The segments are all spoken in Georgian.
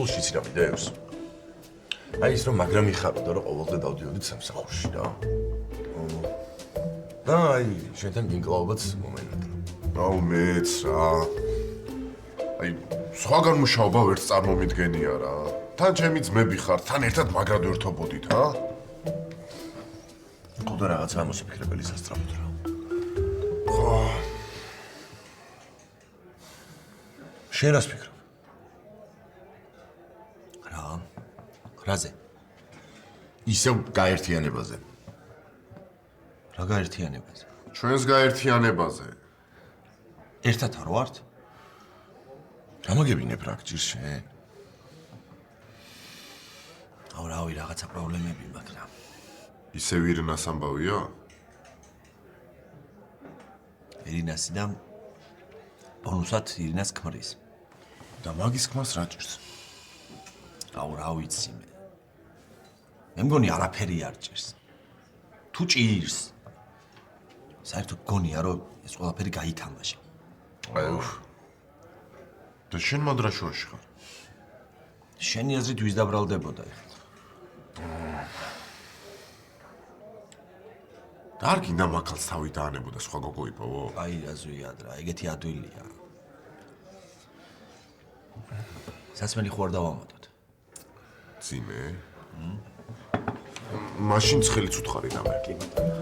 სულში ცინა ვიდეოს. აი ის რომ მაგრამ იხაროდა რომ ყოველდღე დავდიოდით სამსახურში რა. და აი შენთან გინკლაობაც მომენატრა. აუ მეც რა. აი სხვაგან მუშაობა ვერც წარმომიდგენია რა. თან ჩემი ძმები ხართ, თან ერთად მაგრად ვერთობოდით, რა? ხოდა რაღაცაა მოსაფიქრებელი სასწრაფოდ რა. ხო. შენ რას ფიქრობ? რაზე? ისევ გაერთიანებაზე. რა გაერთიანებაზე? ჩვენს გაერთიანებაზე. ერთად არ ვართ? გამოგებინებ რა გჭირს შენ? აუ რავი რაღაცა პრობლემები მაგრამ. ისევ ირინას ამბავია? ირინასი და ბონუსად ირინას ქმრის. და მაგის ქმას რა ჭირს? აუ რა ვიცი მე. მე მგონი არაფერი არ ჭირს. თუ ჭირს. საერთოდ გონია რომ ეს ყველაფერი გაითამაშა. აუ. და შენ მადრაშუაში ხარ? შენი აზრით ვის დაბრალდებოდა ეხლა? და არ გინდა მაქალს თავი დაანებოდა სხვა გოგო იპოვო? აი რა ზვიადრა, ეგეთი ადვილია. სასმელი ხო არ დავამატოთ? ძიმე? მაშინ ცხელიც უთხარი და მე. კი ბატონო.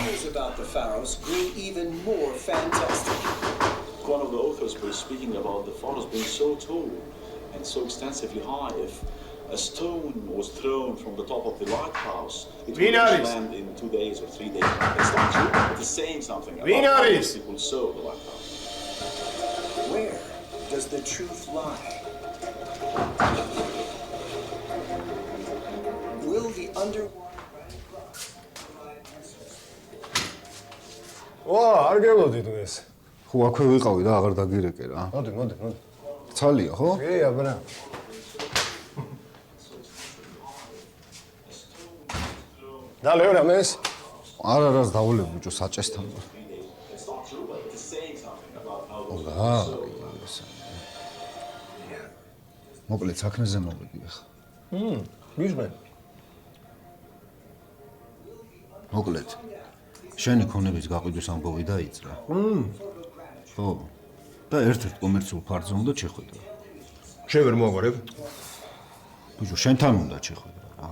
News about the pharaohs grew even more fantastic. One of the authors was speaking about the pharaohs being so tall and so extensively high. If a stone was thrown from the top of the lighthouse, it would land in 2 days or 3 days. The statue is saying something about how people saw the lighthouse. Where does the truth lie? Will the underwater ვა, არ გელოდით ეს. ხო, აქვე ვიყავი და აღარ დაგირეკე რა. მოდი. ცალია, ხო? კი, აბა. და ლეო რა მეს? არას დაულებ ბიჭო საჭესთან. ოდა. მოკლედ საქმეზე მოვიდი ახლა. მისმენ. მოკლედ შენი ქონების გაყიდვის ამბავი დაიწყო. ხო. და ერთ-ერთ კომერციულ ფარზე უნდა შეხვედრა. შენ ვერ მოაგვარებ? ბიჭო, შენთან უნდა შეხვედრა რა.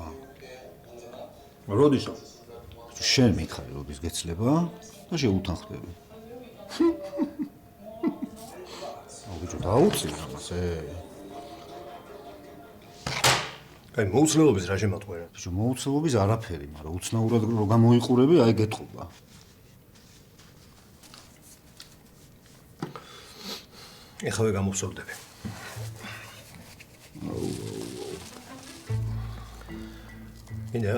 როდისა? ბიჭო, შენ მითხარი როდის გეცლება და შეუთანხმდები. აუ ბიჭო, დაუწი ამასე. აი, მოუცლელობის რა შემატყვერა? ბიჭო, მოუცლელობის არაფერი, მაგრამ უცნაურად რო გამოიყურები, აი გეტყობა. ეხავე გამოვსოვდები. მინდა?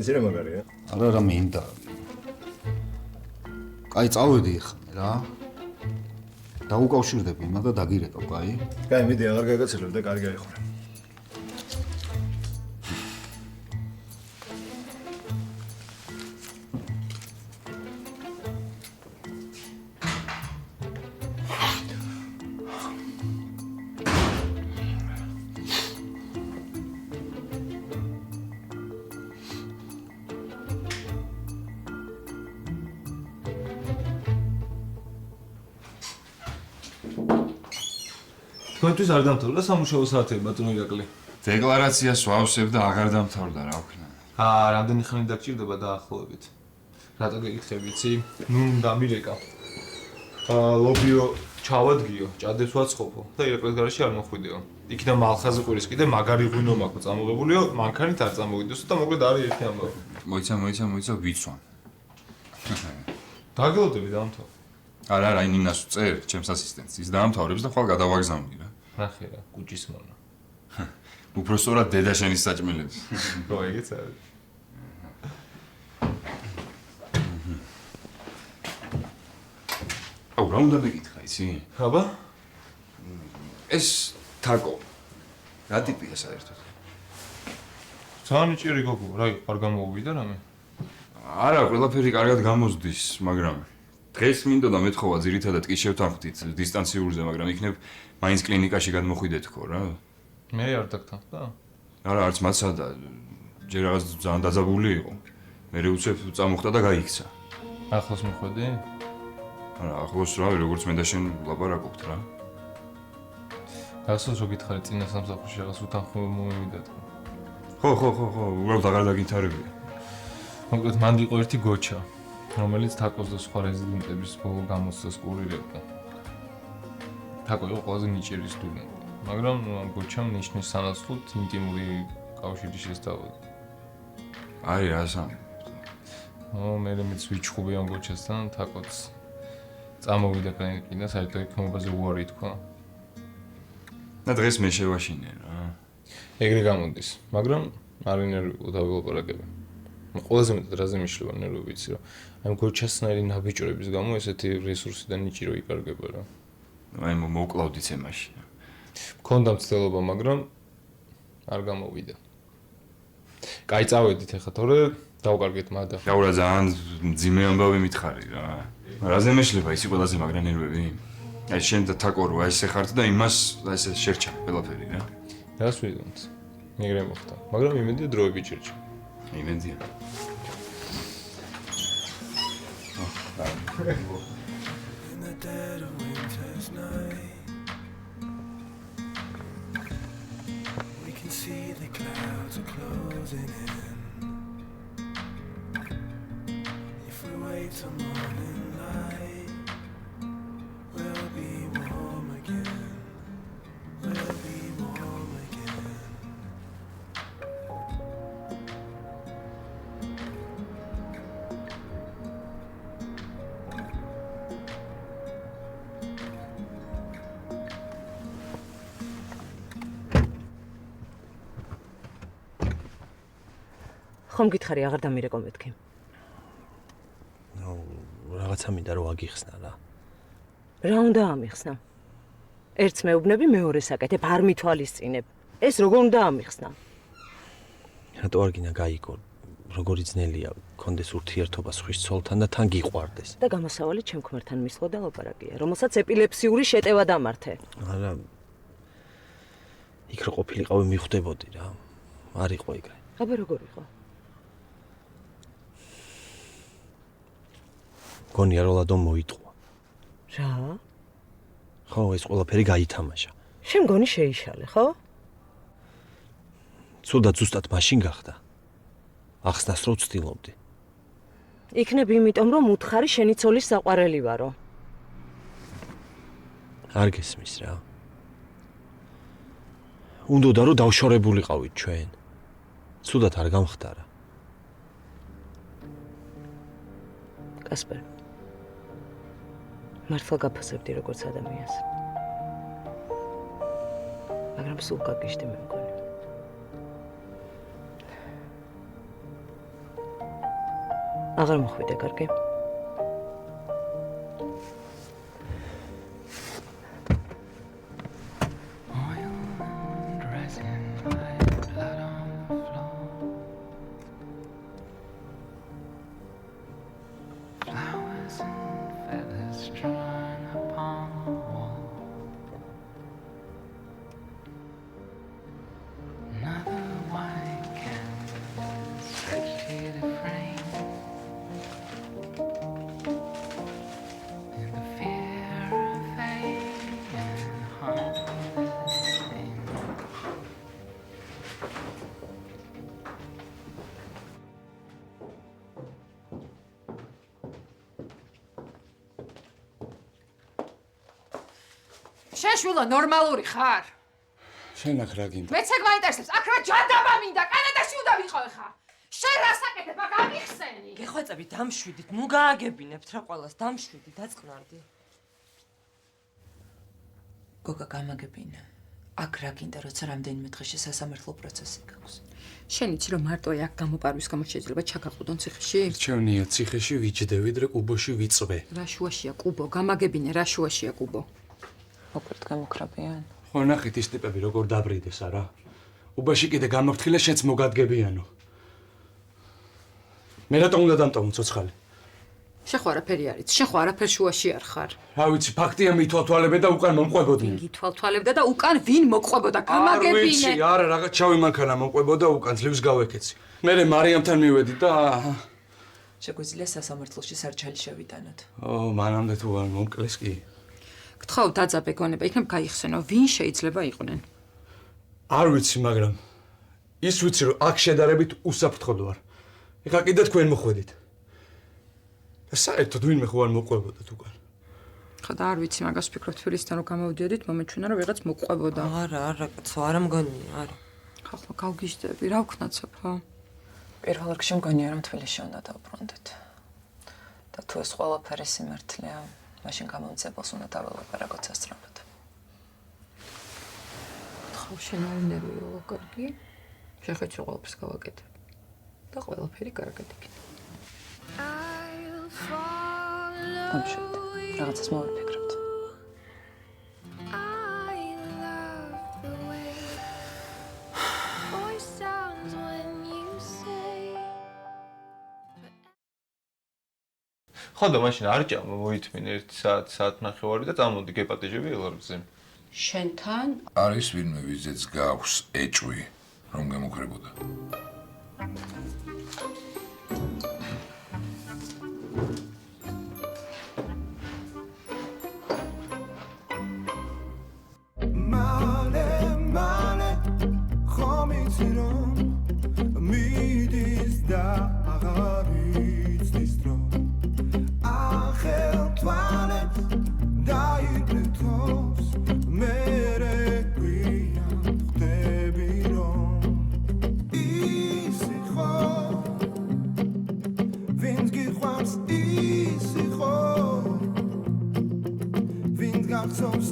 ეს რა მაგარია? არა მინდა. კაი, წავედი ახლა რა. დაუკავშირდები იმა და დაგირეკავ, კაი? კაი, მიდი, აღარ გაგაცილებ და კარგი აიხურე. თქვენთვის არ დამთავრდა სამუშაო საათები, ბატონო ირაკლი. დეკლარაციას ვავსებ და აღარ დამთავრდა რა ვქნა. რამდენი ხანი დაგჭირდება დაახლოებით. რატო გეკითხები, იცი? ნუ დამირეკა. ლობიო ჩავადგიო, ჭადებს ვაცხობო და ირაკლის გარშე არ მოხვიდეო. იქიდან მალხაზი ყვირის კიდე მაგარი ღვინო მაქვს წამოღებულიო, მანქანით არ წამოვიდოსო და მოკლედ არის ერთი ამბავი. მოიცა, ვიცვან. დაგელოდები დაამთავრე. არა, ნინას წერ, ჩემს ასისტენტს. ის დაამთავრებს და ხვალ გადავაგზავნი რა. ნახე რა, კუჭის მონა. უფრო სწორად დედა შენის საჭმელებს. რო ეგეც არის. აუ, რა უნდა მეკითხა, იცი? აბა? ეს თაკო. რა ტიპია საერთოდ? ძალიან ჭირი გოგო, რა არ გამოუვიდა რამე? არა, ყველაფერი კარგად გამოსდის, მაგრამ დღეს მინდო და მეთხოვა ძირითადად კი შევთანხმდით დისტანციურზე, მაგრამ იქნებ მაინც კლინიკაში გადმოხვიდეთ თქო რა. მე არ დაგთანხმდა? არა, არც მათსა და ჯერ რაღაც ძალიან დაძაბული იყო. მე უცებ წამოხდა და გაიქცა. ახლოს მიხვედი? არა, ახლოს რავი, როგორც მე და შენ ლაპარაკობთ რა. გასულ რო გითხარი წინა სამსახურში რაღაც უთანხმო მომივიდა თქო. ხო, უბრალოდ აღარ დაგინთარებია. მოკლედ მანდ იყო ერთი გოჩა, რომელიც თაკოს და სხვა რეზიდენტების ბოლო გამოცდას კურირებდა. თაკო იყო ყველაზე ნიჭიერი სტუდენტი, მაგრამ ამ გოჩამ ნიშნის სანაცვლოდ ინტიმური კავშირი შესთავაზა. აი, ასამ. მე მეც ვიჩხუბი ამ გოჩასთან, თაკოც წამოვიდა კლინიკიდან და საერთოდ ექიმობაზე უარი თქვა. და დღეს მე შევაშინე რა. ეგრე გამოდის, მაგრამ არ ინერვიულო დავილაპარაკები. ყველაზე მეტად რაზე მიშლება ნერვები იცი რა. აი გოჩასნაირი ნაბიჯურების გამო ესეთი რესურსი და ნიჭი რო იკარგება რა. აი მოკლავდი ცემაში. მქონდა მცდელობა, მაგრამ არ გამოვიდა. კაი, წავედით ახლა, თორე დავკარგეთ მადა. რა ურა ძალიან მძიმე ამბავი მითხარი რა. რაზე მეშლება ისი ყველაზე მაგრა ნერვები? აი შენ და თაკო რო აი ესე ხართ და იმას ესე შერჩა ყველაფერი რა. რას ვიდუმთ? მიგრე მოხდა, მაგრამ იმედია დროები ჭირჭა. იმედია. In the dead of winter's night, we can see the clouds are closing in. If we wait till morning light, we'll be warm again. We'll be warm again. ხომ გითხარი აღარ დამირეკო მეთქი? რაღაცა მინდა რომ აგიხსნა რა. რა უნდა ამიხსნა? ერთს მეუბნები, მეორეს აკეთებ, არ მითვალისწინებ. ეს როგორ უნდა ამიხსნა? რატო არ გინდა გაიგო, როგორი ძნელია კონდეს ურთიერთობა სხვის ცოლთან და თან გიყვარდეს. და გამოსავალი ჩემ ქმერთან მისვლა და ლაპარაკია, რომელსაც ეპილეფსიური შეტევა დამართე. არა. იქ რო ყოფილიყავი მიხვდებოდი რა. არ იყო ეგრე. აბა როგორ იყო? გონია რომ ლადო მოიტყვა. რა? ხო, ეს ყველაფერი გაითამაშა. შენ გონი შეიშალე, ხო? ცუდად ზუსტად მაშინ გახდა. ახსნას რო ვცდილობდი. იქნებ იმიტომ, რომ უთხარი შენი ცოლის საყვარელი ვარო. არ გესმის რა. უნდოდა რომ დავშორებულიყავით ჩვენ. ცუდად არ გამხდარა. კასპერ. მართლა გაფასებდი როგორც ადამიანს. მაგრამ სულ გაგიშდი მე მგონი. აღარ მოხვიდე, კარგი? შეშვილო ნორმალური ხარ? შენ აქ რა გინდა? მეც ეგ მაინტერესებს. აქ რა ჯანდაბა მინდა? კანადაში უნდა ვიყო ხა. შენ რას აკეთებ? აქ ამიხსენი. გეხვეწები დამშვიდით, ნუ გააგებინებთ რა ყველას, დამშვიდი, დაწყნარდი. გოგა გამაგებინა. აქ რა გინდა, როცა რამდენიმე დღეში სასამართლო პროცესი გაქვს. შენ იცი რომ მარტო აქ გამოპარვის გამო შეიძლება ჩაგაყუდონ ციხეში? რჩევნია ციხეში ვიჯდე ვიდრე კუბოში ვიწვე. რა შუაშია კუბო? გამაგებინე, რა შუაშია კუბო? მოკლედ გამოკრაბიან. ხო ნახეთ ის ტიპები როგორ დაბრიდეს არა? უბაში კიდე გამოფრთხილე შეც მოგადგებიანო. მე რატომ უნდა დამტოვო ცოცხალი? შენ ხო არაფერი არის, შენ ხო არაფერ შუაში არ ხარ. რა ვიცი, ფაქტია მითვალთვალებე და უკან მომყვებოდნენ. გითვალთვალებდა და უკან ვინ მოყვებოდა? არ ვიცი, გამაგებინე. არა, რაღაც ჩავი მანქანა მომყვებოდა უკან ძლივს გავეკეცი. მე მარიამთან მივედი და შეგვიძლია სასამართლოში სარჩელი შევიტანოთ. მანამდე თუ არ მომკლეს კი. გთხოვ დაძაბე გონება, იქნებ გაიხსენო, ვინ შეიძლება იყვნენ. არ ვიცი, მაგრამ ის ვიცი, რომ აქ შედარებით უსაფრთხოდ ვარ. ეხლა კიდე თქვენ მოხვედით. და საერთოდ ვინმე ხო არ მოყვებოდათ უკან. ხო და არ ვიცი, მაგას ვფიქრობ თბილისიდან რომ გამოვიდოდით, მომეჩვენა რომ ვიღაც მოყვებოდა. არა, კაცო, არა მგონია, არა. ხო, გავგიჟდები, რა ვქნათ სოფო? პირველ რიგში მგონია რომ თბილისში უნდა დავბრუნდეთ. და თუ ეს ყველაფერი სიმართლეა, მაშინ გამომწებელს უნდა დაველაპარაკოთ სასწრაფოდ. ხო, შენ არ ნერვიულო, კარგი? შეხეჭი ყველაფერს გავაკეთებ. და ყველაფერი კარგად იქნება. ამშვიდე, რაღაცას მოვიფიქრებთ. ხო და მაშინ არ ჭამა მოითმინე 1 საათ ნახევარი და წამოდი გეპატეჟები ელარგზე. შენთან არის ვინმე ვიზეც გაქვს ეჭვი რომ გემუქრებოდა. მალე ხომიცი რომ მიდის და აღარ იცის დრო ახელთვალებს დაიბრეთოს მერე გვიან ხდები რომ ისი ხო ვინც გიყვარს ისი ხო ვინც გახსოვს